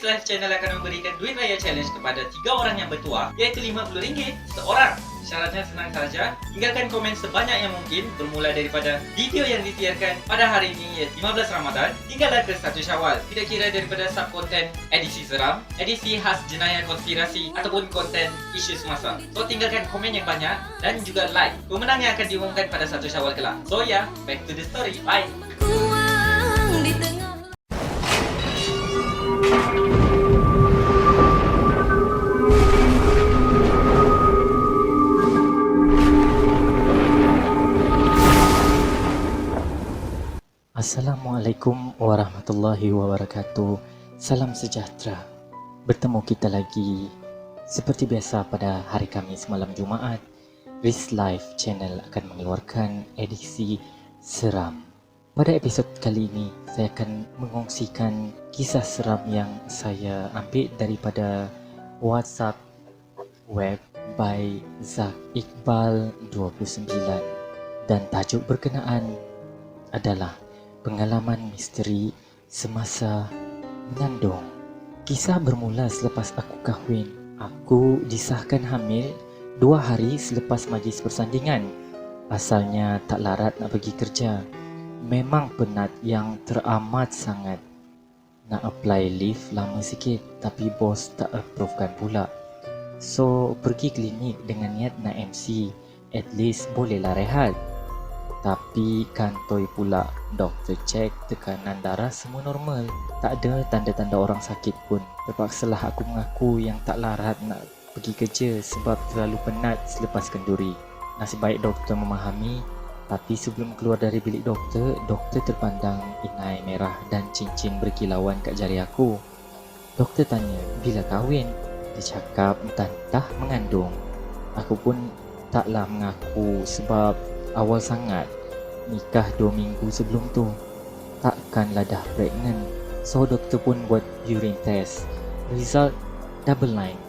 Life Channel akan memberikan duit raya challenge kepada 3 orang yang bertuah, iaitu RM50 seorang. Syaratnya senang saja, tinggalkan komen sebanyak yang mungkin bermula daripada video yang disiarkan pada hari ini iaitu 15 Ramadan hinggalah ke 1 Syawal. Tidak kira daripada sub-konten edisi seram, edisi khas jenayah konspirasi ataupun konten isu semasa. So tinggalkan komen yang banyak dan juga like. Pemenang yang akan diumumkan pada 1 Syawal kelak. So yeah, back to the story. Bye. Assalamualaikum warahmatullahi wabarakatuh. Salam sejahtera. Bertemu kita lagi seperti biasa pada hari Khamis malam Jumaat. Riz Life Channel akan mengeluarkan edisi seram. Pada episod kali ini saya akan mengongsikan kisah seram yang saya ambil daripada WhatsApp web by Zak Iqbal 29 dan tajuk berkenaan adalah pengalaman misteri semasa mengandung. Kisah bermula selepas aku kahwin. Aku disahkan hamil 2 hari selepas majlis persandingan. Asalnya tak larat nak pergi kerja. Memang penat yang teramat sangat. Nak apply leave lama sikit tapi bos tak approvekan pula. So pergi klinik dengan niat nak MC. At least bolehlah rehat. Tapi kantoi pula, doktor cek tekanan darah semua normal. Tak ada tanda-tanda orang sakit pun. Terpaksalah aku mengaku yang tak larat nak pergi kerja sebab terlalu penat selepas kenduri. Nasib baik doktor memahami. Tapi sebelum keluar dari bilik doktor, doktor terpandang inai merah dan cincin berkilauan kat jari aku. Doktor tanya, bila kahwin? Dia cakap entah mengandung. Aku pun taklah mengaku sebab awal sangat. Nikah 2 minggu sebelum tu. Takkanlah dah pregnant. So doktor pun buat urine test. Result double line.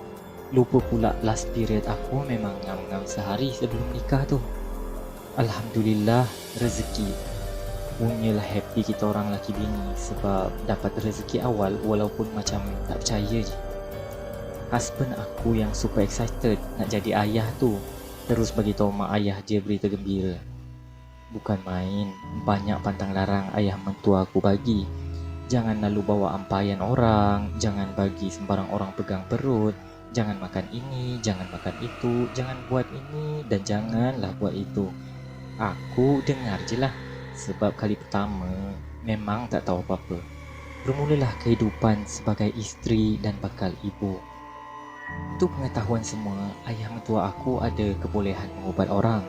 Lupa pula last period aku memang ngam-ngam sehari sebelum nikah tu. Alhamdulillah rezeki. Punyalah happy kita orang lelaki bini sebab dapat rezeki awal walaupun macam tak percaya je. Husband aku yang super excited nak jadi ayah tu terus bagi tahu mak ayah dia berita gembira. Bukan main, banyak pantang larang ayah mentua aku bagi. Jangan lalu bawa ampayan orang, jangan bagi sembarang orang pegang perut, jangan makan ini, jangan makan itu, jangan buat ini dan janganlah buat itu. Aku dengar je lah, sebab kali pertama memang tak tahu apa-apa. Bermulalah kehidupan sebagai isteri dan bakal ibu. Untuk pengetahuan semua, ayah mentua aku ada kebolehan mengubat orang.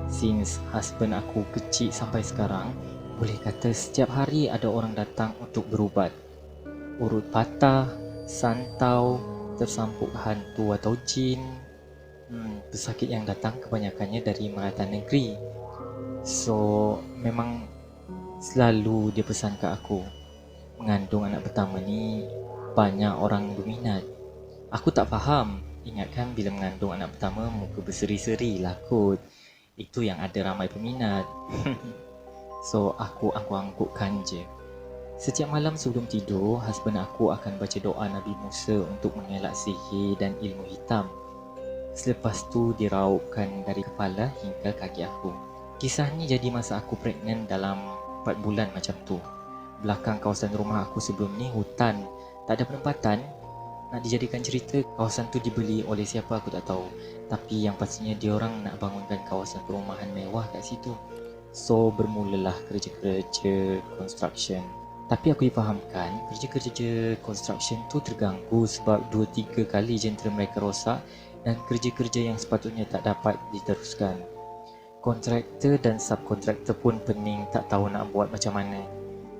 Since husband aku kecil sampai sekarang, boleh kata setiap hari ada orang datang untuk berubat. Urut patah, santau, tersampuk hantu atau jin. Pesakit yang datang kebanyakannya dari merantau negeri. So, memang selalu dia pesan ke aku, mengandung anak pertama ni banyak orang berminat. Aku tak faham. Ingatkan bila mengandung anak pertama muka berseri-seri lah kot. Itu yang ada ramai peminat. So aku angguk-anggukkan je. Setiap malam sebelum tidur, husband aku akan baca doa Nabi Musa untuk mengelak sihir dan ilmu hitam. Selepas tu diraupkan dari kepala hingga kaki aku. Kisah ni jadi masa aku pregnant dalam 4 bulan macam tu. Belakang kawasan rumah aku sebelum ni hutan, tak ada penempatan. Nak dijadikan cerita, kawasan tu dibeli oleh siapa aku tak tahu. Tapi yang pastinya diorang nak bangunkan kawasan perumahan mewah kat situ. So bermulalah kerja-kerja construction. Tapi aku difahamkan, kerja-kerja construction tu terganggu sebab 2-3 kali jentera mereka rosak dan kerja-kerja yang sepatutnya tak dapat diteruskan. Kontraktor dan subkontraktor pun pening tak tahu nak buat macam mana.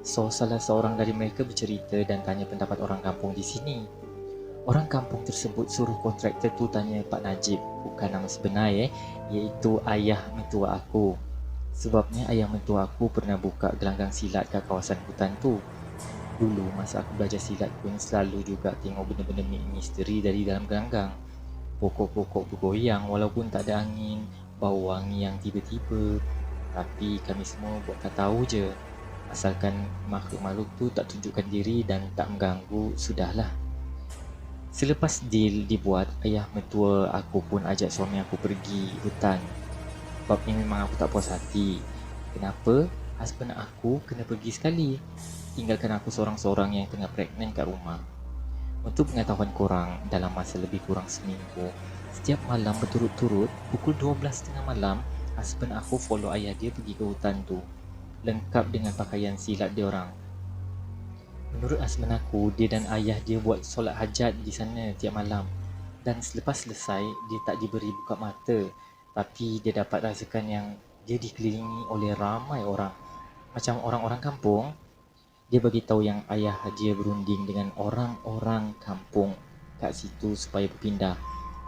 So salah seorang dari mereka bercerita dan tanya pendapat orang kampung di sini. Orang kampung tersebut suruh kontraktor tu tanya Pak Najib, bukan nama sebenar iaitu ayah mentua aku. Sebabnya ayah mentua aku pernah buka gelanggang silat kat kawasan hutan tu. Dulu masa aku belajar silat pun selalu juga tengok benda-benda misteri dari dalam gelanggang. Pokok-pokok bergoyang walaupun tak ada angin, bau wangi yang tiba-tiba. Tapi kami semua buat tak tahu je. Asalkan makhluk-makhluk tu tak tunjukkan diri dan tak mengganggu, sudahlah. Selepas deal dibuat, ayah mertua aku pun ajak suami aku pergi hutan. Sebab ni memang aku tak puas hati. Kenapa husband aku kena pergi sekali, tinggalkan aku seorang-seorang yang tengah pregnant kat rumah. Untuk pengetahuan korang, dalam masa lebih kurang seminggu, setiap malam berturut-turut pukul 12.30 malam, husband aku follow ayah dia pergi ke hutan tu, lengkap dengan pakaian silat dia orang. Menurut husband aku, dia dan ayah dia buat solat hajat di sana tiap malam. Dan selepas selesai, dia tak diberi buka mata, tapi dia dapat rasakan yang dia dikelilingi oleh ramai orang. Macam orang-orang kampung, dia bagi tahu yang ayah dia berunding dengan orang-orang kampung kat situ supaya berpindah,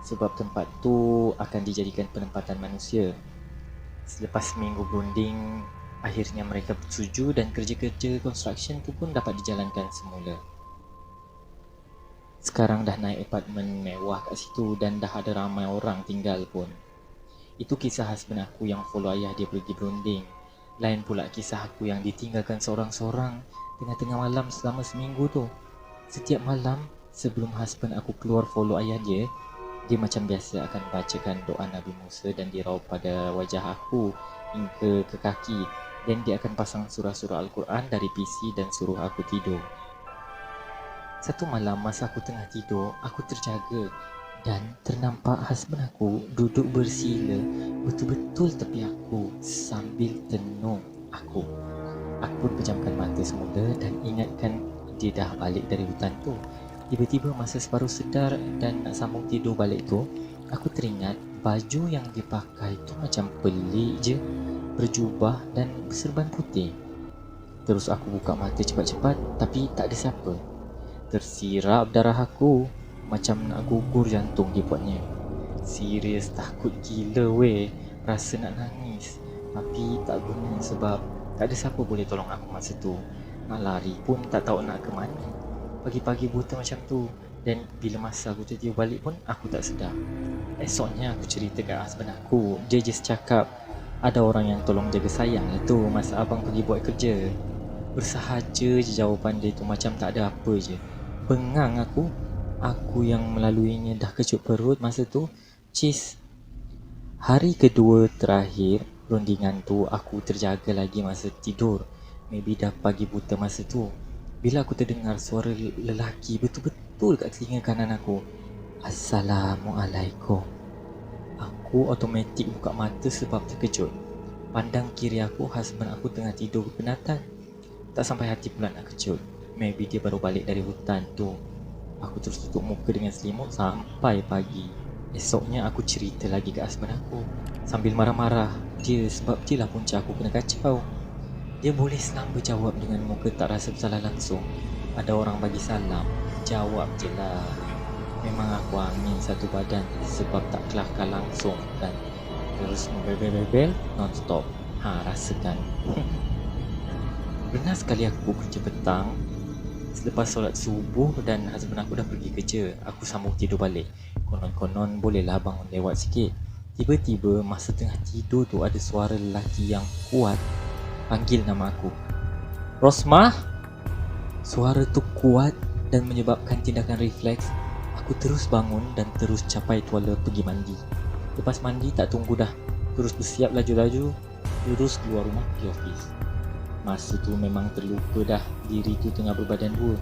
sebab tempat tu akan dijadikan penempatan manusia. Selepas seminggu berunding, akhirnya mereka bersetuju dan kerja-kerja construction tu pun dapat dijalankan semula. Sekarang dah naik apartmen mewah kat situ dan dah ada ramai orang tinggal pun. Itu kisah husband aku yang follow ayah dia pergi berunding. Lain pula kisah aku yang ditinggalkan seorang-seorang tengah-tengah malam selama seminggu tu. Setiap malam sebelum husband aku keluar follow ayah dia, dia macam biasa akan bacakan doa Nabi Musa dan diraup pada wajah aku hingga ke kaki, dan dia akan pasang surah-surah Al-Quran dari PC dan suruh aku tidur. Satu malam masa aku tengah tidur, aku terjaga dan ternampak husband aku duduk bersila betul-betul tepi aku sambil tenung aku. Aku pun pejamkan mata semula dan ingatkan dia dah balik dari hutan tu. Tiba-tiba masa separuh sedar dan nak sambung tidur balik tu, aku teringat baju yang dia pakai tu macam pelik je, berjubah dan berserban putih. Terus aku buka mata cepat-cepat tapi tak ada siapa. Tersirap darah aku, macam nak gugur jantung dia buatnya. Serius takut gila weh, rasa nak nangis. Tapi tak guna sebab tak ada siapa boleh tolong aku masa tu. Nak lari pun tak tahu nak ke mana. Pagi-pagi buta macam tu, dan bila masa aku tertidur balik pun aku tak sedar. Esoknya aku cerita kat husband aku, dia just cakap ada orang yang tolong jaga sayang tu masa abang pergi buat kerja. Bersahaja je jawapan dia tu, macam tak ada apa je. Bengang aku. Aku yang melaluinya dah kecut perut masa tu. Cis. Hari kedua terakhir rundingan tu, aku terjaga lagi masa tidur. Maybe dah pagi buta masa tu, bila aku terdengar suara lelaki betul-betul kat telinga kanan aku. Assalamualaikum. Aku automatik buka mata sebab terkejut. Pandang kiri aku, husband aku tengah tidur berpenatan. Tak sampai hati pula nak kejut. Maybe dia baru balik dari hutan tu. Aku terus tutup muka dengan selimut sampai pagi. Esoknya aku cerita lagi ke husband aku sambil marah-marah dia, sebab dia lah punca aku kena kacau. Dia boleh selamba jawab dengan muka tak rasa bersalah langsung. Ada orang bagi salam, jawab je lah. Memang aku amin satu badan sebab tak kelakar langsung dan terus membebel-bebel non-stop. Rasakan. Pernah sekali aku kerja petang. Selepas solat subuh dan husband aku dah pergi kerja, aku sambung tidur balik. Konon-konon bolehlah bangun lewat sikit. Tiba-tiba masa tengah tidur tu ada suara lelaki yang kuat panggil nama aku. Rosmah. Suara tu kuat dan menyebabkan tindakan refleks. Aku terus bangun dan terus capai tuala pergi mandi. Lepas mandi tak tunggu dah, terus bersiap laju-laju, terus keluar rumah pergi office. Masa tu memang terlupa dah diri tu tengah berbadan dua.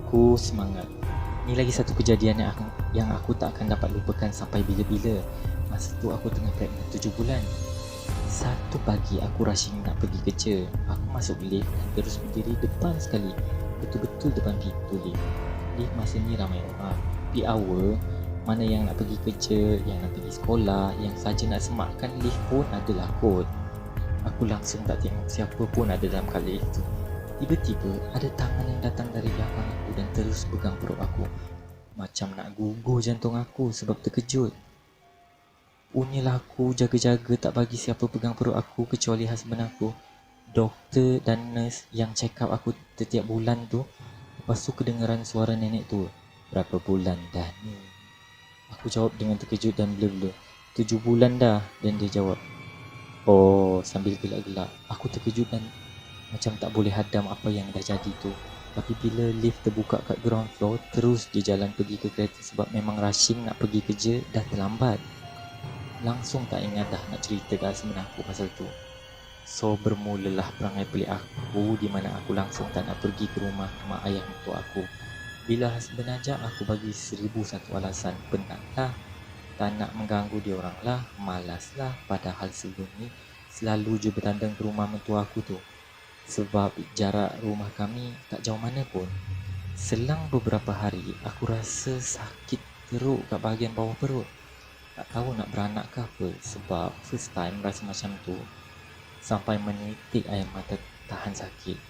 Ku semangat. Ni lagi satu kejadian yang aku tak akan dapat lupakan sampai bila-bila. Masa tu aku tengah pregnant 7 bulan. Satu pagi aku rushing nak pergi kerja. Aku masuk lift dan terus berdiri depan sekali, betul-betul depan pintu lift. Lift masa ni ramai orang. Peak hour, mana yang nak pergi kerja, yang nak pergi sekolah, yang saja nak semakkan lift pun adalah kot. Aku langsung tak tengok siapa pun ada dalam kat lift tu. Tiba-tiba ada tangan yang datang dari belakang aku dan terus pegang perut aku. Macam nak gugur jantung aku sebab terkejut. Punyalah aku jaga-jaga tak bagi siapa pegang perut aku kecuali husband aku, doktor dan nurse yang check up aku setiap bulan tu. Lepas tu kedengaran suara nenek tu, berapa bulan dah ni? Aku jawab dengan terkejut dan blur-blur, 7 bulan dah. Dan dia jawab, oh, sambil gelak-gelak. Aku terkejut dan Macam tak boleh hadam apa yang dah jadi tu. Tapi bila lift terbuka kat ground floor, terus je jalan pergi ke kereta sebab memang rushing nak pergi kerja, dah terlambat. Langsung tak ingat dah nak cerita kat husband aku pasal tu. So bermulalah perangai pelik aku, di mana aku langsung tak nak pergi ke rumah mak ayah mentua aku. Bila husband ajak, aku bagi 1001 alasan. Penat lah, tak nak mengganggu dia orang lah, malas lah. Padahal sebelum ni selalu je bertandang ke rumah mentua aku tu. Sebab jarak rumah kami tak jauh mana pun. Selang beberapa hari, aku rasa sakit teruk kat bahagian bawah perut. Tak tahu nak beranak ke apa, sebab first time rasa macam tu. Sampai menitik air mata, tahan sakit.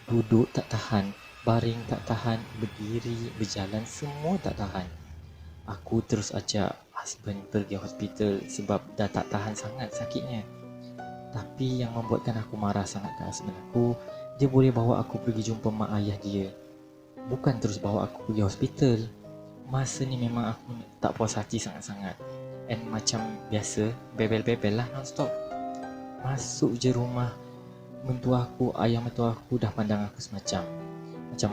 Duduk tak tahan, baring tak tahan, berdiri, berjalan semua tak tahan. Aku terus ajak husband pergi hospital sebab dah tak tahan sangat sakitnya. Tapi yang membuatkan aku marah sangat ke husband aku, dia boleh bawa aku pergi jumpa mak ayah dia, bukan terus bawa aku pergi hospital. Masa ni memang aku tak puas hati sangat-sangat. And macam biasa, bebel-bebel lah non-stop. Masuk je rumah mentua aku, ayah mentua aku dah pandang aku semacam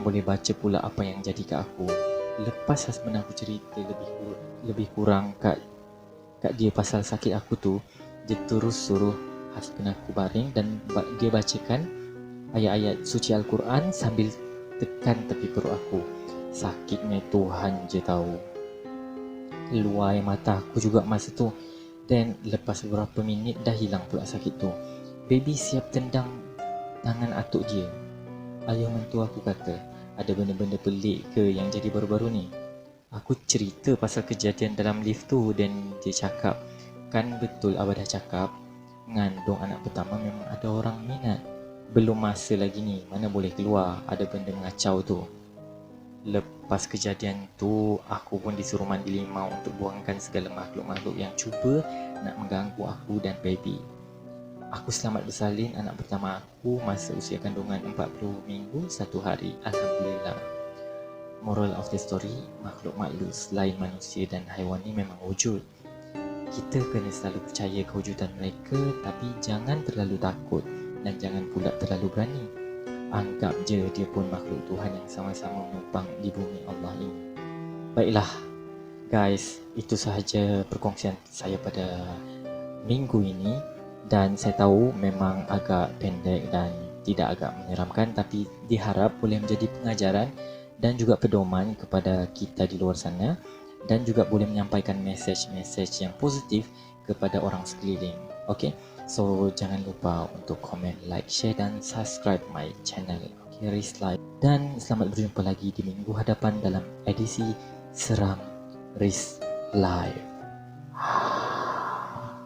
boleh baca pula apa yang jadi kat aku. Lepas husband aku cerita lebih kurang kat dia pasal sakit aku tu, dia terus suruh husband aku baring dan dia bacakan ayat-ayat suci Al-Quran sambil tekan tepi perut aku. Sakitnya Tuhan je tahu. Keluar air mata aku juga masa tu. Dan lepas beberapa minit dah hilang pula sakit tu. Baby siap tendang tangan atuk dia. Ayah mentua aku kata, ada benda-benda pelik ke yang jadi baru-baru ni? Aku cerita pasal kejadian dalam lift tu dan dia cakap, kan betul abah dah cakap, ngandung anak pertama memang ada orang minat. Belum masa lagi ni, mana boleh keluar, ada benda mengacau tu. Lepas kejadian tu, aku pun disuruh mandi limau untuk buangkan segala makhluk-makhluk yang cuba nak mengganggu aku dan baby. Aku selamat bersalin anak pertama aku masa usia kandungan 40 minggu 1 hari. Alhamdulillah. Moral of the story, makhluk-makhluk selain manusia dan haiwan ni memang wujud. Kita kena selalu percaya kewujudan mereka, tapi jangan terlalu takut dan jangan pula terlalu berani. Anggap je dia pun makhluk Tuhan yang sama-sama menumpang di bumi Allah ini. Baiklah guys, itu sahaja perkongsian saya pada minggu ini. Dan saya tahu memang agak pendek dan tidak agak menyeramkan, tapi diharap boleh menjadi pengajaran dan juga pedoman kepada kita di luar sana, dan juga boleh menyampaikan mesej-mesej yang positif kepada orang sekeliling. Okay, so jangan lupa untuk komen, like, share dan subscribe my channel. Okay, Riz Live. Dan selamat berjumpa lagi di minggu hadapan dalam edisi Seram Riz Live.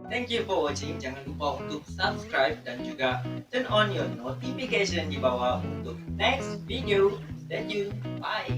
Thank you for watching. Jangan lupa untuk subscribe dan juga turn on your notification di bawah untuk next video. Stay tuned. Bye.